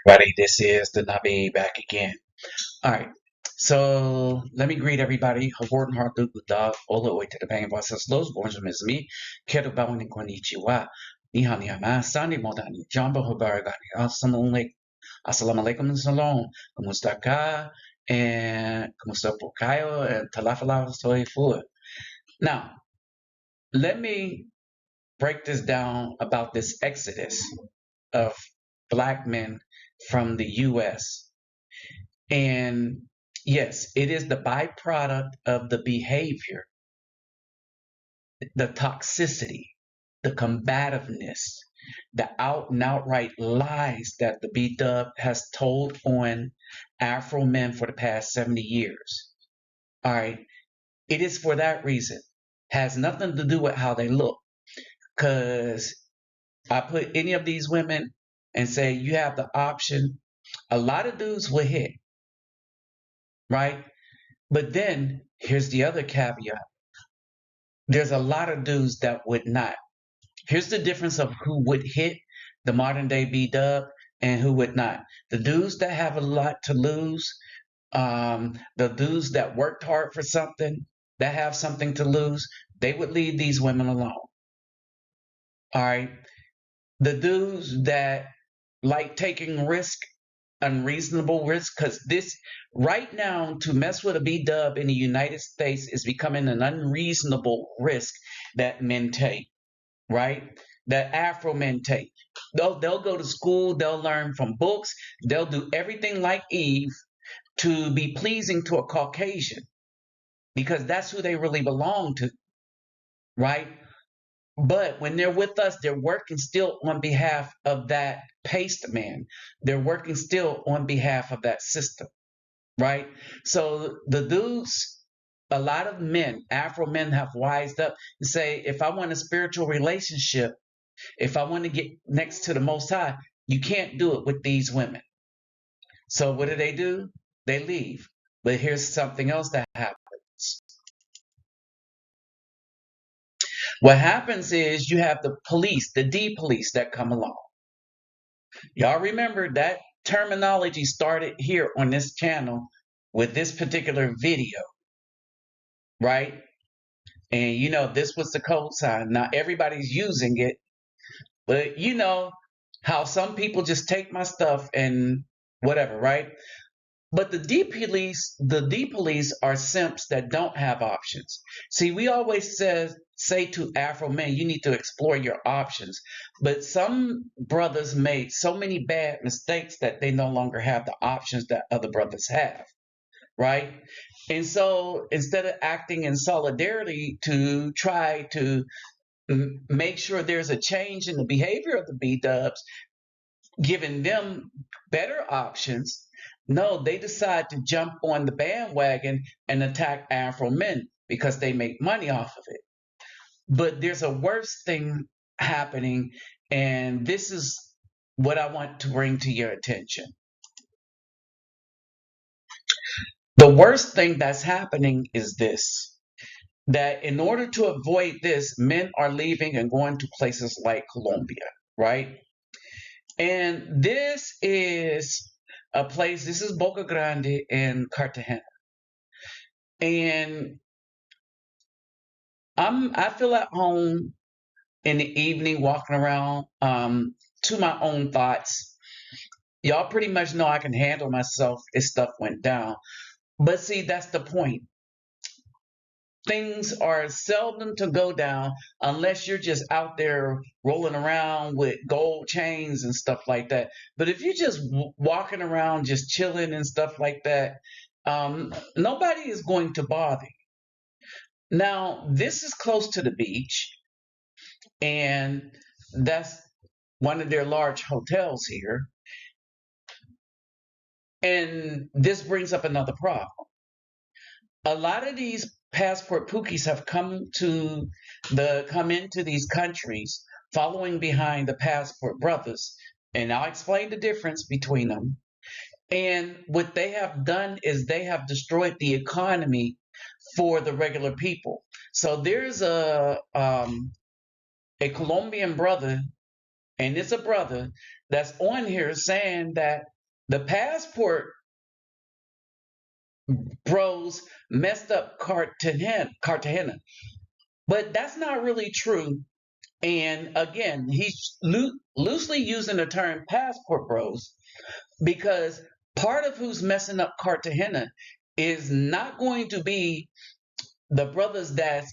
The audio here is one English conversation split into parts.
Everybody, this is the Nabi back again. All right, so let me greet everybody. Havorten Hardu Bdub, all the way to the Bang Bosses Los Bonjour Miss Me, Keto Bawani Konnichiwa, Niha Niha Ma, Sani Modani, Jamba Hobaragani, Assalamu alaikum salam, Kumusta ka, and Kumusta po kayo, and Talafala soy food. Now, let me break this down about this exodus of black men from the U.S. And yes, it is the byproduct of the behavior, the toxicity, the combativeness, the out and outright lies that the Bdub has told on Afro men for the past 70 years. All right. It is for that reason. Has nothing to do with how they look. Because I put any of these women and say, you have the option. A lot of dudes will hit, right? But then here's the other caveat. There's a lot of dudes that would not. Here's the difference of who would hit the modern day Bdub and who would not. The dudes that have a lot to lose, the dudes that worked hard for something, that have something to lose, they would leave these women alone. All right. The dudes that like taking risk, unreasonable risk, because this right now to mess with a Bdub in the United States is becoming an unreasonable risk that men take, right? That Afro men take. They'll go to school, they'll learn from books, they'll do everything like Eve to be pleasing to a Caucasian because that's who they really belong to, right? But when they're with us, they're working still on behalf of that paste man. They're working still on behalf of that system, right? So the dudes, a lot of men, Afro men have wised up and say, if I want a spiritual relationship, if I want to get next to the Most High, you can't do it with these women. So what do? They leave. But here's something else that happens. What happens is you have the police, the D police that come along. Y'all remember that terminology started here on this channel with this particular video, right? And this was the code sign. Now everybody's using it, but you know how some people just take my stuff and whatever, right? But the D police are simps that don't have options. See, we always say to Afro men, you need to explore your options. But some brothers made so many bad mistakes that they no longer have the options that other brothers have, right? And so instead of acting in solidarity to try to make sure there's a change in the behavior of the B-dubs, giving them better options. No, they decide to jump on the bandwagon and attack Afro men because they make money off of it. But there's a worse thing happening, and this is what I want to bring to your attention. The worst thing that's happening is this, that in order to avoid this, men are leaving and going to places like Colombia, right? And this is a place, this is Boca Grande and Cartagena. And I feel at home in the evening walking around to my own thoughts. Y'all pretty much know I can handle myself if stuff went down. But see, that's the point. Things are seldom to go down unless you're just out there rolling around with gold chains and stuff like that. But if you're just walking around, just chilling and stuff like that, nobody is going to bother you. Now, this is close to the beach, and that's one of their large hotels here. And this brings up another problem. A lot of these passport pookies have come into these countries following behind the passport brothers, and I'll explain the difference between them. And what they have done is they have destroyed the economy for the regular people. So there's a Colombian brother, and it's a brother that's on here saying that the passport bros messed up Cartagena. But that's not really true. And again, he's loosely using the term passport bros because part of who's messing up Cartagena is not going to be the brothers that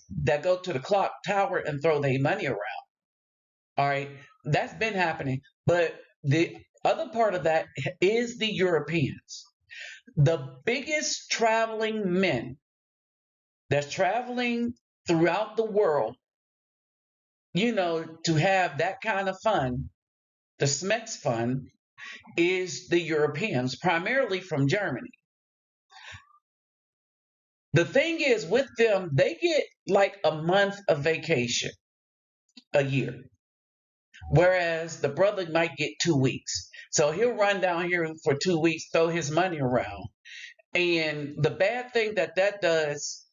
go to the clock tower and throw their money around. All right, that's been happening. But the other part of that is the Europeans. The biggest traveling men that's traveling throughout the world, to have that kind of fun, the SMEX fun, is the Europeans, primarily from Germany. The thing is, with them, they get like a month of vacation a year, whereas the brother might get 2 weeks. So he'll run down here for 2 weeks, throw his money around. And the bad thing that does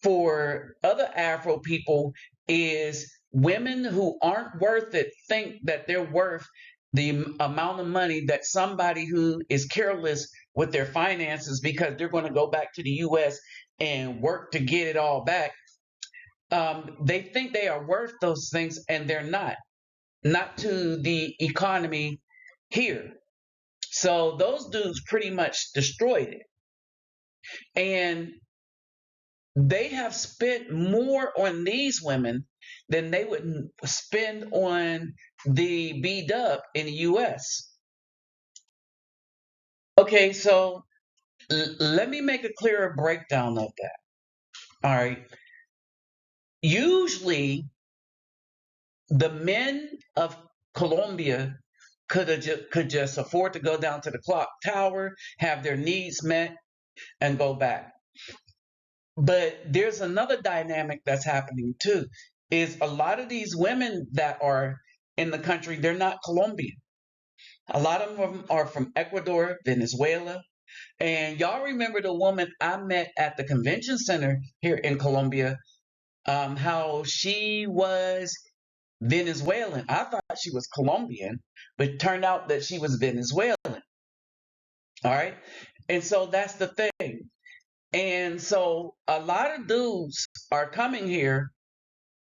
for other Afro people is women who aren't worth it think that they're worth the amount of money that somebody who is careless with their finances because they're going to go back to the U.S. and work to get it all back. They think they are worth those things, and they're not to the economy here. So those dudes pretty much destroyed it. And they have spent more on these women than they would spend on the Bdub in the US. Okay, so let me make a clearer breakdown of that. All right. Usually, the men of Colombia could just afford to go down to the clock tower, have their needs met, and go back. But there's another dynamic that's happening too, is a lot of these women that are in the country, they're not Colombian. A lot of them are from Ecuador, Venezuela. And y'all remember the woman I met at the convention center here in Colombia, how she was Venezuelan. I thought she was Colombian, but it turned out that she was Venezuelan. All right. And so that's the thing. And so a lot of dudes are coming here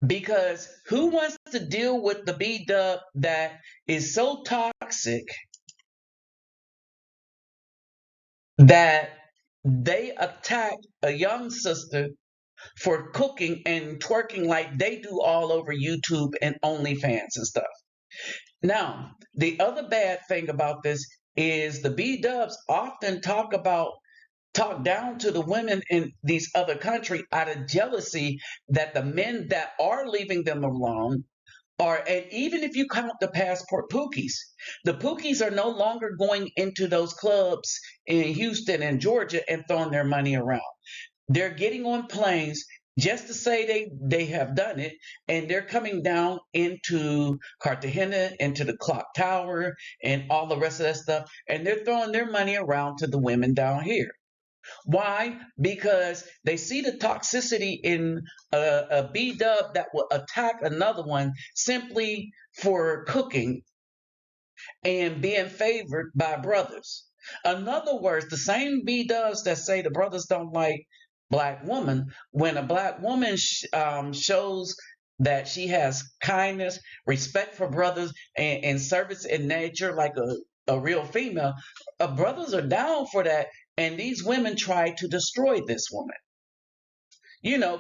because who wants to deal with the Bdub that is so toxic that they attack a young sister for cooking and twerking like they do all over YouTube and OnlyFans and stuff? Now, the other bad thing about this is the Bdubs often talk down to the women in these other countries out of jealousy that the men that are leaving them alone are, and even if you count the passport pookies, the pookies are no longer going into those clubs in Houston and Georgia and throwing their money around. They're getting on planes just to say they have done it, and they're coming down into Cartagena, into the clock tower, and all the rest of that stuff, and they're throwing their money around to the women down here. Why? Because they see the toxicity in a Bdub that will attack another one simply for cooking and being favored by brothers. In other words, the same Bdubs that say the brothers don't like black women, when a black woman shows that she has kindness, respect for brothers, and service in nature like a real female, brothers are down for that. And these women try to destroy this woman.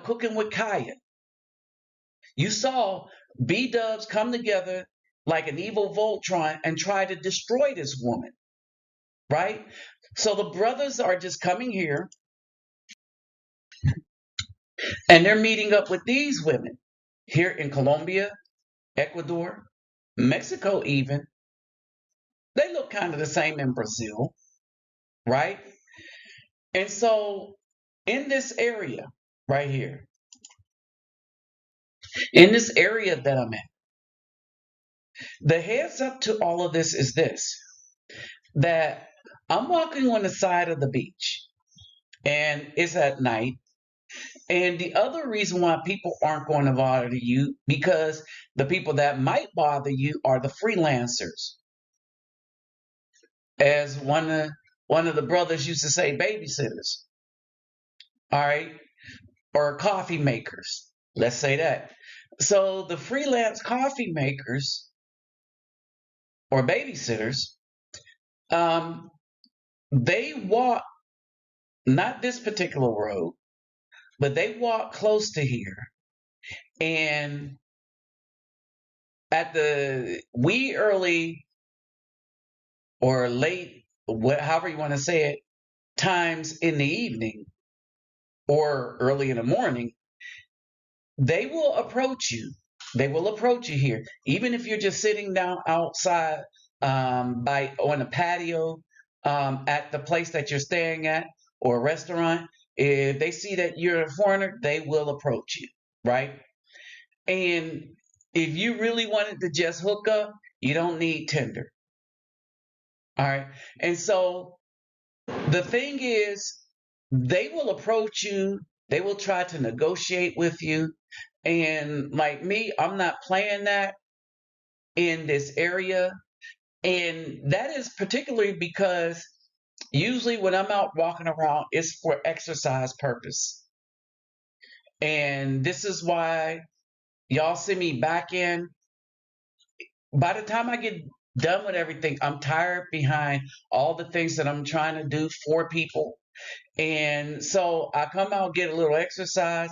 Cooking with Kaya. You saw Bdubs come together like an evil Voltron and try to destroy this woman, right? So the brothers are just coming here and they're meeting up with these women here in Colombia, Ecuador, Mexico even. They look kind of the same in Brazil, right? And so in this area right here, in this area that I'm at, the heads up to all of this is this, that I'm walking on the side of the beach and it's at night, And the other reason why people aren't going to bother you, because the people that might bother you are the freelancers. As one of the brothers used to say, babysitters, all right, or coffee makers. Let's say that. So the freelance coffee makers or babysitters, um, they walk not this particular road, but they walk close to here, and at the wee early or late, however you want to say it, times in the evening or early in the morning, they will approach you. They will approach you here, even if you're just sitting down outside by on a patio at the place that you're staying at or a restaurant. If they see that you're a foreigner, they will approach you, right? And if you really wanted to just hook up, you don't need Tinder. All right. And so the thing is, they will approach you, they will try to negotiate with you. And like me, I'm not playing that in this area. And that is particularly because usually when I'm out walking around, it's for exercise purpose. And this is why y'all see me back in. By the time I get done with everything, I'm tired behind all the things that I'm trying to do for people. And so I come out, get a little exercise,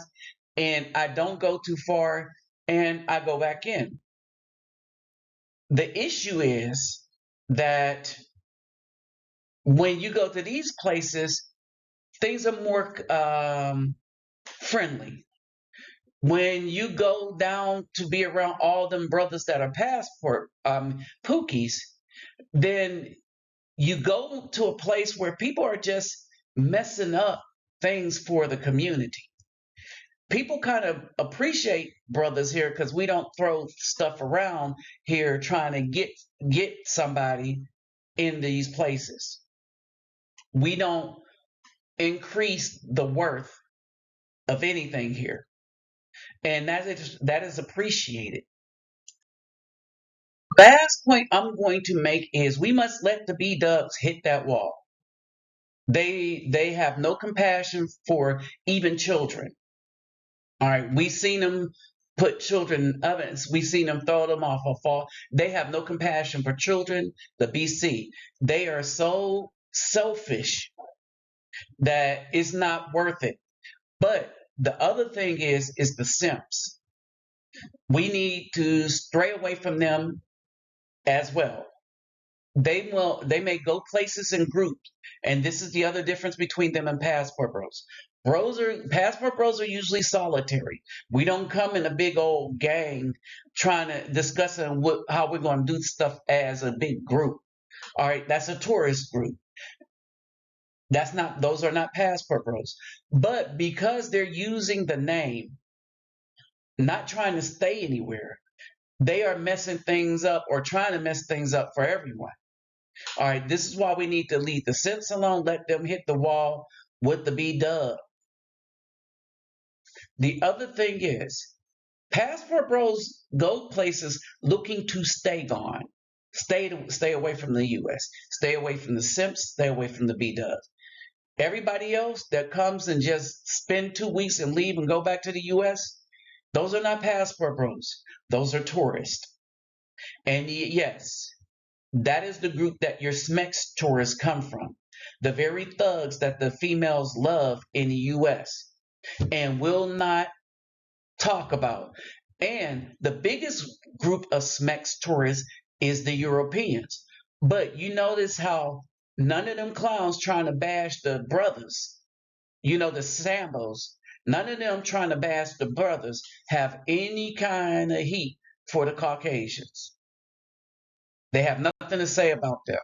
and I don't go too far, and I go back in. The issue is that when you go to these places, things are more friendly. When you go down to be around all them brothers that are passport pookies, then you go to a place where people are just messing up things for the community. People kind of appreciate brothers here because we don't throw stuff around here trying to get somebody in these places. We don't increase the worth of anything here, and that is appreciated. Last point I'm going to make is we must let the Bdubs hit that wall. They have no compassion for even children. All right, we seen them put children in ovens. We seen them throw them off a fall. They have no compassion for children. The BC, they are so selfish that it's not worth it. But the other thing is the simps. We need to stray away from them as well. They may go places in groups, and this is the other difference between them and passport bros. Passport bros are usually solitary. We don't come in a big old gang trying to discuss how we're going to do stuff as a big group. All right, that's a tourist group. Those are not passport bros. But because they're using the name, not trying to stay anywhere, they are messing things up or trying to mess things up for everyone. All right, this is why we need to leave the simps alone, let them hit the wall with the Bdub. The other thing is, passport bros go places looking to stay gone. Stay away from the US. Stay away from the simps, stay away from the Bdubs. Everybody else that comes and just spend 2 weeks and leave and go back to the US, those are not passport bros. Those are tourists. And yes, that is the group that your SMEX tourists come from. The very thugs that the females love in the US and will not talk about. And the biggest group of SMEX tourists is the Europeans. But you notice how none of them clowns trying to bash the brothers, the Sambos, none of them trying to bash the brothers have any kind of heat for the Caucasians. They have nothing to say about them.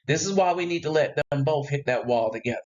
This is why we need to let them both hit that wall together.